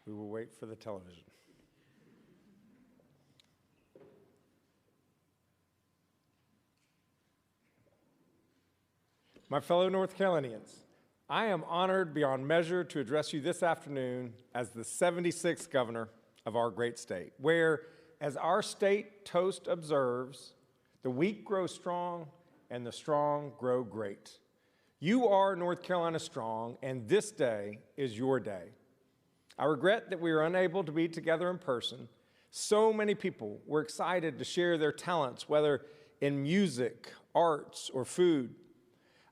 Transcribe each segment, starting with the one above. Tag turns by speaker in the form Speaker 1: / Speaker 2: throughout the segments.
Speaker 1: We will wait for the television. My fellow North Carolinians, I am honored beyond measure to address you this afternoon as the 76th governor of our great state, where, as our state toast observes, the weak grow strong and the strong grow great. You are North Carolina strong, and this day is your day. I regret that we are unable to be together in person. So many people were excited to share their talents, whether in music, arts, or food.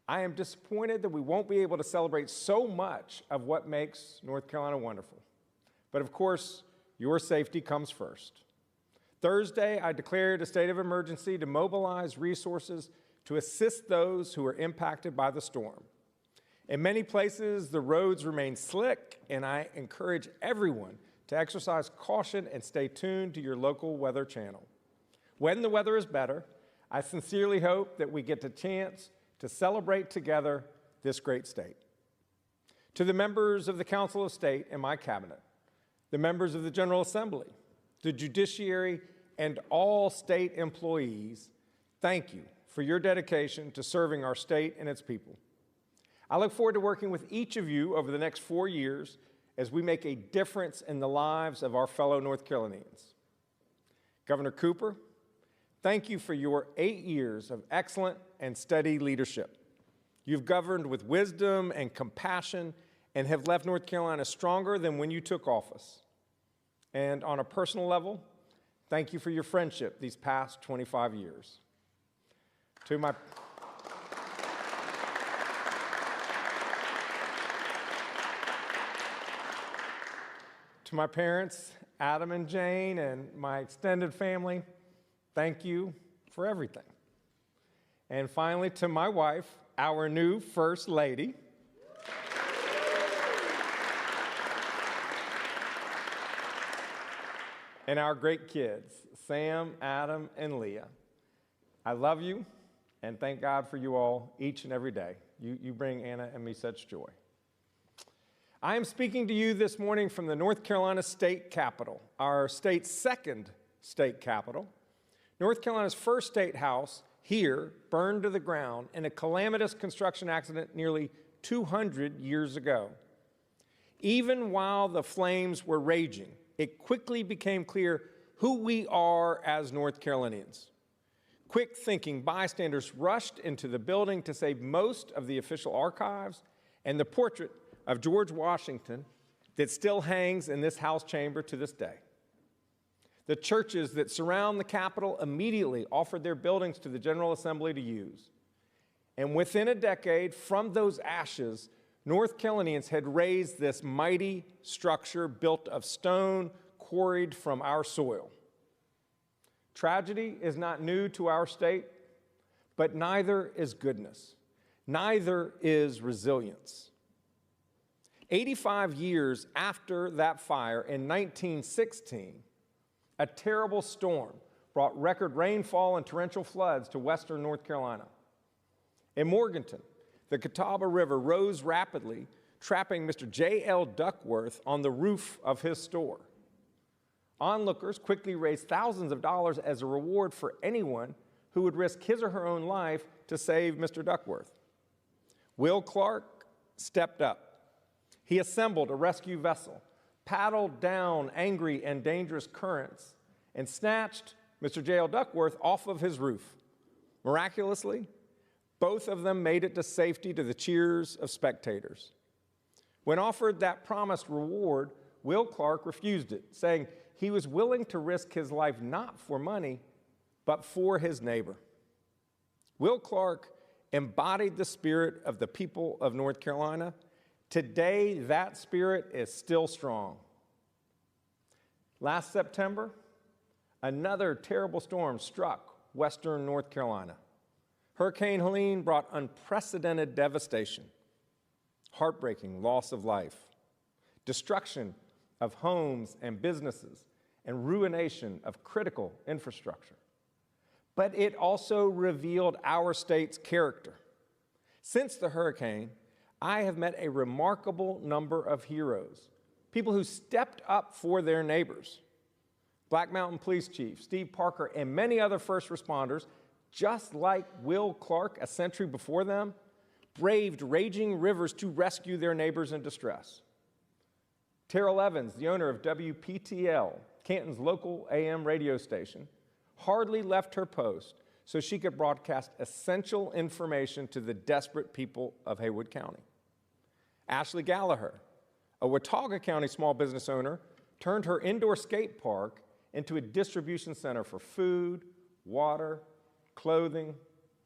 Speaker 1: I am disappointed that we won't be able to celebrate so much of what makes North Carolina wonderful. But of course, your safety comes first. Thursday, I declared a state of emergency to mobilize resources to assist those who are impacted by the storm. In many places, the roads remain slick, and I encourage everyone to exercise caution and stay tuned to your local weather channel. When the weather is better, I sincerely hope that we get the chance to celebrate together this great state. To the members of the Council of State and my cabinet, the members of the General Assembly, the judiciary, and all state employees, thank you for your dedication to serving our state and its people. I look forward to working with each of you over the next 4 years as we make a difference in the lives of our fellow North Carolinians. Governor Cooper, thank you for your 8 years of excellent and steady leadership. You've governed with wisdom and compassion and have left North Carolina stronger than when you took office. And on a personal level, thank you for your friendship these past 25 years. To my parents, Adam and Jane, and my extended family, thank you for everything. And finally, to my wife, our new First Lady, and our great kids, Sam, Adam, and Leah. I love you, and thank God for you all each and every day. You bring Anna and me such joy. I am speaking to you this morning from the North Carolina State Capitol, our state's second state capitol. North Carolina's first state house here burned to the ground in a calamitous construction accident nearly 200 years ago. Even while the flames were raging, it quickly became clear who we are as North Carolinians. Quick-thinking bystanders rushed into the building to save most of the official archives and the portrait of George Washington that still hangs in this House chamber to this day. The churches that surround the Capitol immediately offered their buildings to the General Assembly to use. And within a decade, from those ashes, North Carolinians had raised this mighty structure built of stone quarried from our soil. Tragedy is not new to our state, but neither is goodness. Neither is resilience. 85 years after that fire in 1916, a terrible storm brought record rainfall and torrential floods to western North Carolina. In Morganton, the Catawba River rose rapidly, trapping Mr. J.L. Duckworth on the roof of his store. Onlookers quickly raised thousands of dollars as a reward for anyone who would risk his or her own life to save Mr. Duckworth. Will Clark stepped up. He assembled a rescue vessel, paddled down angry and dangerous currents, and snatched Mr. J.L. Duckworth off of his roof. Miraculously, both of them made it to safety to the cheers of spectators. When offered that promised reward, Will Clark refused it, saying he was willing to risk his life not for money, but for his neighbor. Will Clark embodied the spirit of the people of North Carolina. Today, that spirit is still strong. Last September, another terrible storm struck western North Carolina. Hurricane Helene brought unprecedented devastation, heartbreaking loss of life, destruction of homes and businesses, and ruination of critical infrastructure. But it also revealed our state's character. Since the hurricane, I have met a remarkable number of heroes, people who stepped up for their neighbors. Black Mountain Police Chief Steve Parker and many other first responders, just like Will Clark a century before them, braved raging rivers to rescue their neighbors in distress. Terrell Evans, the owner of WPTL, Canton's local AM radio station, hardly left her post so she could broadcast essential information to the desperate people of Haywood County. Ashley Gallagher, a Watauga County small business owner, turned her indoor skate park into a distribution center for food, water, clothing,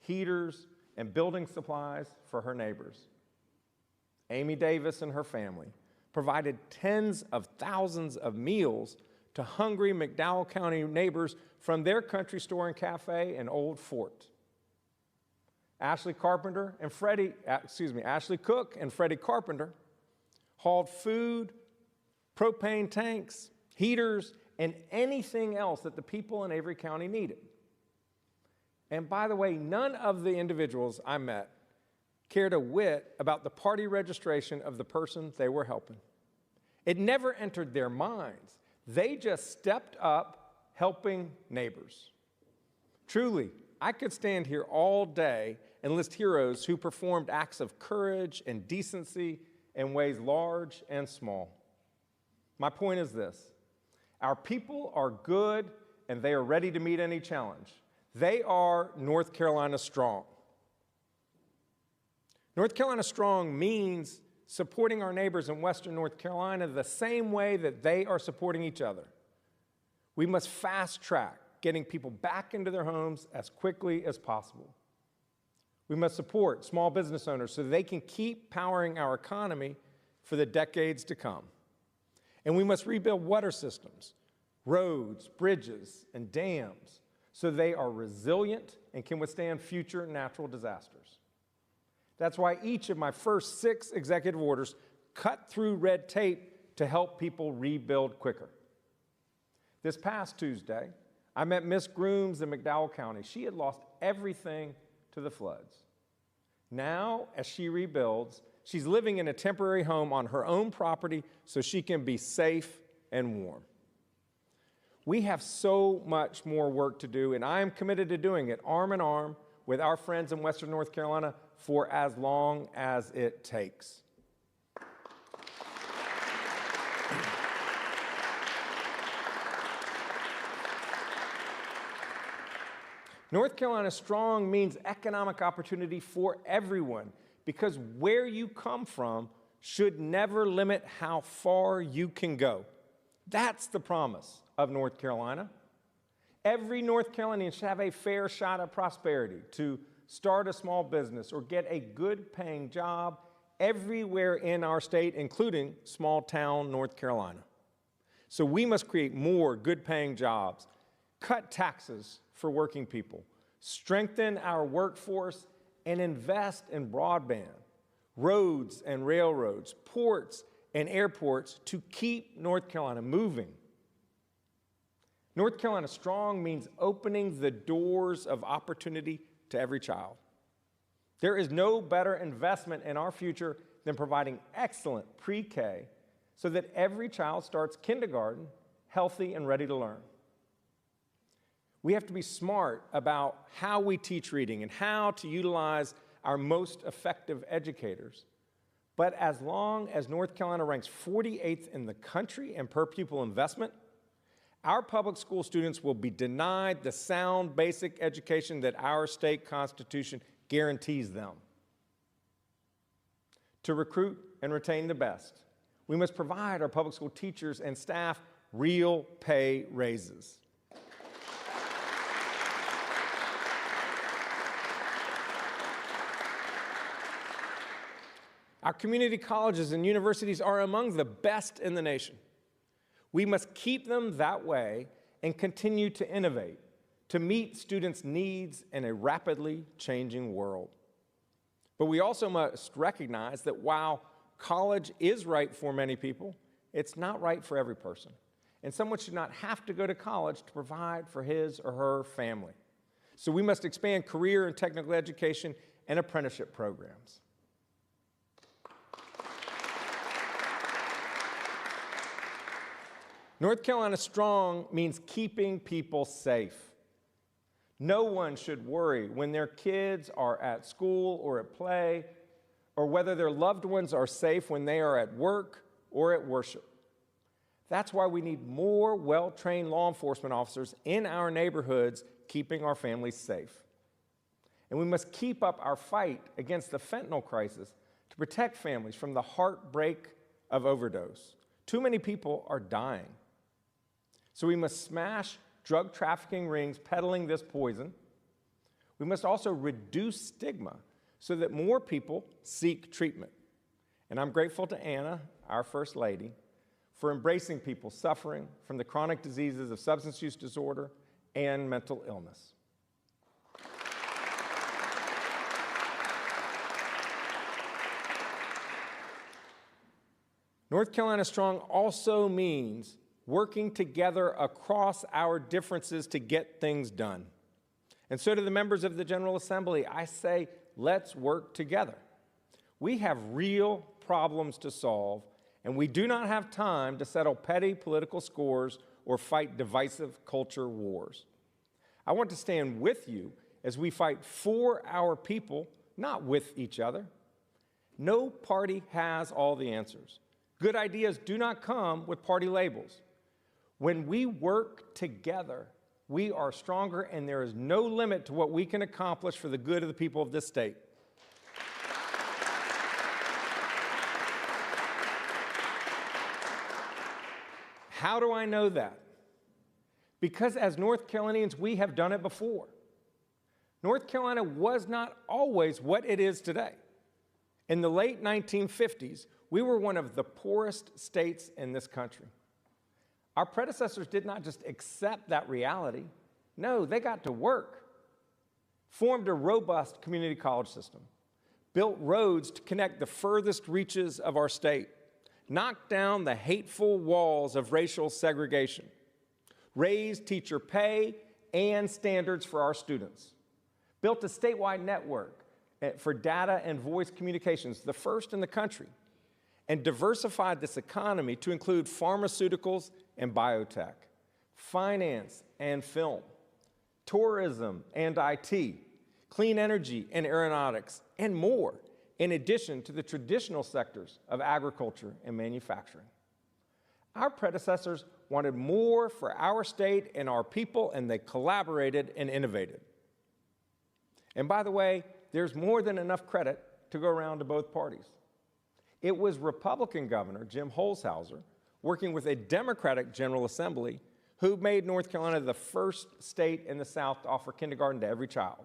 Speaker 1: heaters, and building supplies for her neighbors. Amy Davis and her family provided tens of thousands of meals to hungry McDowell County neighbors from their country store and cafe in Old Fort. Ashley Cook and Freddie Carpenter hauled food, propane tanks, heaters, and anything else that the people in Avery County needed. And by the way, none of the individuals I met cared a whit about the party registration of the person they were helping. It never entered their minds. They just stepped up helping neighbors. Truly, I could stand here all day and list heroes who performed acts of courage and decency in ways large and small. My point is this: our people are good and they are ready to meet any challenge. They are North Carolina strong. North Carolina strong means supporting our neighbors in Western North Carolina the same way that they are supporting each other. We must fast track getting people back into their homes as quickly as possible. We must support small business owners so they can keep powering our economy for the decades to come. And we must rebuild water systems, roads, bridges, and dams so they are resilient and can withstand future natural disasters. That's why each of my first 6 executive orders cut through red tape to help people rebuild quicker. This past Tuesday, I met Miss Grooms in McDowell County. She had lost everything to the floods. Now, as she rebuilds, she's living in a temporary home on her own property so she can be safe and warm. We have so much more work to do, and I am committed to doing it arm in arm with our friends in Western North Carolina for as long as it takes. North Carolina strong means economic opportunity for everyone, because where you come from should never limit how far you can go. That's the promise of North Carolina. Every North Carolinian should have a fair shot at prosperity, to start a small business or get a good-paying job everywhere in our state, including small-town North Carolina. So we must create more good-paying jobs, cut taxes for working people, strengthen our workforce, and invest in broadband, roads and railroads, ports and airports to keep North Carolina moving. North Carolina strong means opening the doors of opportunity to every child. There is no better investment in our future than providing excellent pre-K so that every child starts kindergarten healthy and ready to learn. We have to be smart about how we teach reading and how to utilize our most effective educators. But as long as North Carolina ranks 48th in the country in per pupil investment, our public school students will be denied the sound basic education that our state constitution guarantees them. To recruit and retain the best, we must provide our public school teachers and staff real pay raises. Our community colleges and universities are among the best in the nation. We must keep them that way and continue to innovate to meet students' needs in a rapidly changing world. But we also must recognize that while college is right for many people, it's not right for every person. And someone should not have to go to college to provide for his or her family. So we must expand career and technical education and apprenticeship programs. North Carolina Strong means keeping people safe. No one should worry when their kids are at school or at play, or whether their loved ones are safe when they are at work or at worship. That's why we need more well-trained law enforcement officers in our neighborhoods keeping our families safe. And we must keep up our fight against the fentanyl crisis to protect families from the heartbreak of overdose. Too many people are dying. So we must smash drug trafficking rings peddling this poison. We must also reduce stigma so that more people seek treatment. And I'm grateful to Anna, our First Lady, for embracing people suffering from the chronic diseases of substance use disorder and mental illness. North Carolina Strong also means working together across our differences to get things done. And so to the members of the General Assembly, I say, let's work together. We have real problems to solve, and we do not have time to settle petty political scores or fight divisive culture wars. I want to stand with you as we fight for our people, not with each other. No party has all the answers. Good ideas do not come with party labels. When we work together, we are stronger, and there is no limit to what we can accomplish for the good of the people of this state. How do I know that? Because as North Carolinians, we have done it before. North Carolina was not always what it is today. In the late 1950s, we were one of the poorest states in this country. Our predecessors did not just accept that reality. No, they got to work, formed a robust community college system, built roads to connect the furthest reaches of our state, knocked down the hateful walls of racial segregation, raised teacher pay and standards for our students, built a statewide network for data and voice communications, the first in the country, and diversified this economy to include pharmaceuticals and biotech, finance and film, tourism and IT, clean energy and aeronautics, and more, in addition to the traditional sectors of agriculture and manufacturing. Our predecessors wanted more for our state and our people, and they collaborated and innovated. And by the way, there's more than enough credit to go around to both parties. It was Republican Governor Jim Holshouser, working with a Democratic General Assembly, who made North Carolina the first state in the South to offer kindergarten to every child.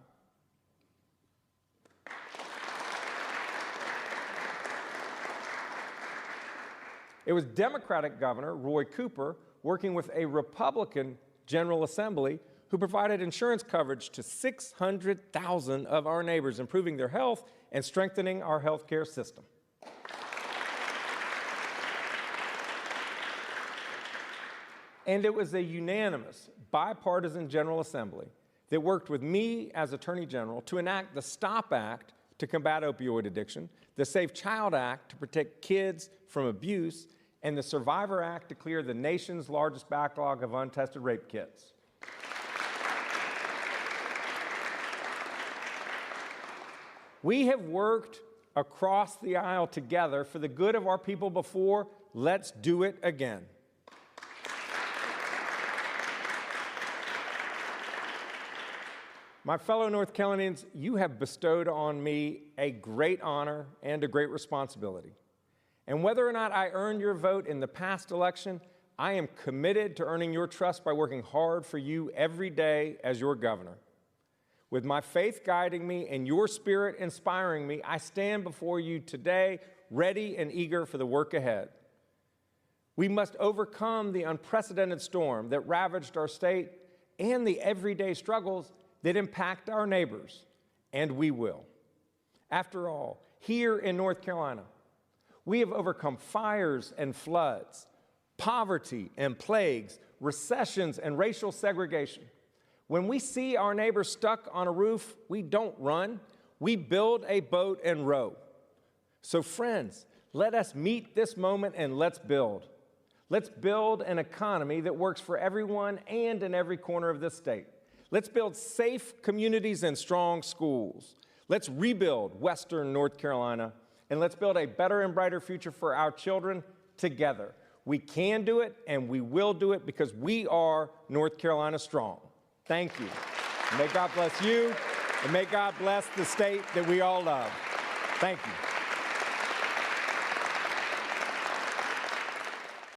Speaker 1: It was Democratic Governor Roy Cooper, working with a Republican General Assembly, who provided insurance coverage to 600,000 of our neighbors, improving their health and strengthening our health care system. And it was a unanimous, bipartisan General Assembly that worked with me as Attorney General to enact the STOP Act to combat opioid addiction, the Safe Child Act to protect kids from abuse, and the Survivor Act to clear the nation's largest backlog of untested rape kits. We have worked across the aisle together for the good of our people before. Let's do it again. My fellow North Carolinians, you have bestowed on me a great honor and a great responsibility. And whether or not I earned your vote in the past election, I am committed to earning your trust by working hard for you every day as your governor. With my faith guiding me and your spirit inspiring me, I stand before you today ready and eager for the work ahead. We must overcome the unprecedented storm that ravaged our state and the everyday struggles that impact our neighbors, and we will. After all, here in North Carolina, we have overcome fires and floods, poverty and plagues, recessions and racial segregation. When we see our neighbors stuck on a roof, we don't run, we build a boat and row. So friends, let us meet this moment and let's build. Let's build an economy that works for everyone and in every corner of this state. Let's build safe communities and strong schools. Let's rebuild Western North Carolina, and let's build a better and brighter future for our children together. We can do it, and we will do it because we are North Carolina strong. Thank you. May God bless you, and may God bless the state that we all love. Thank you.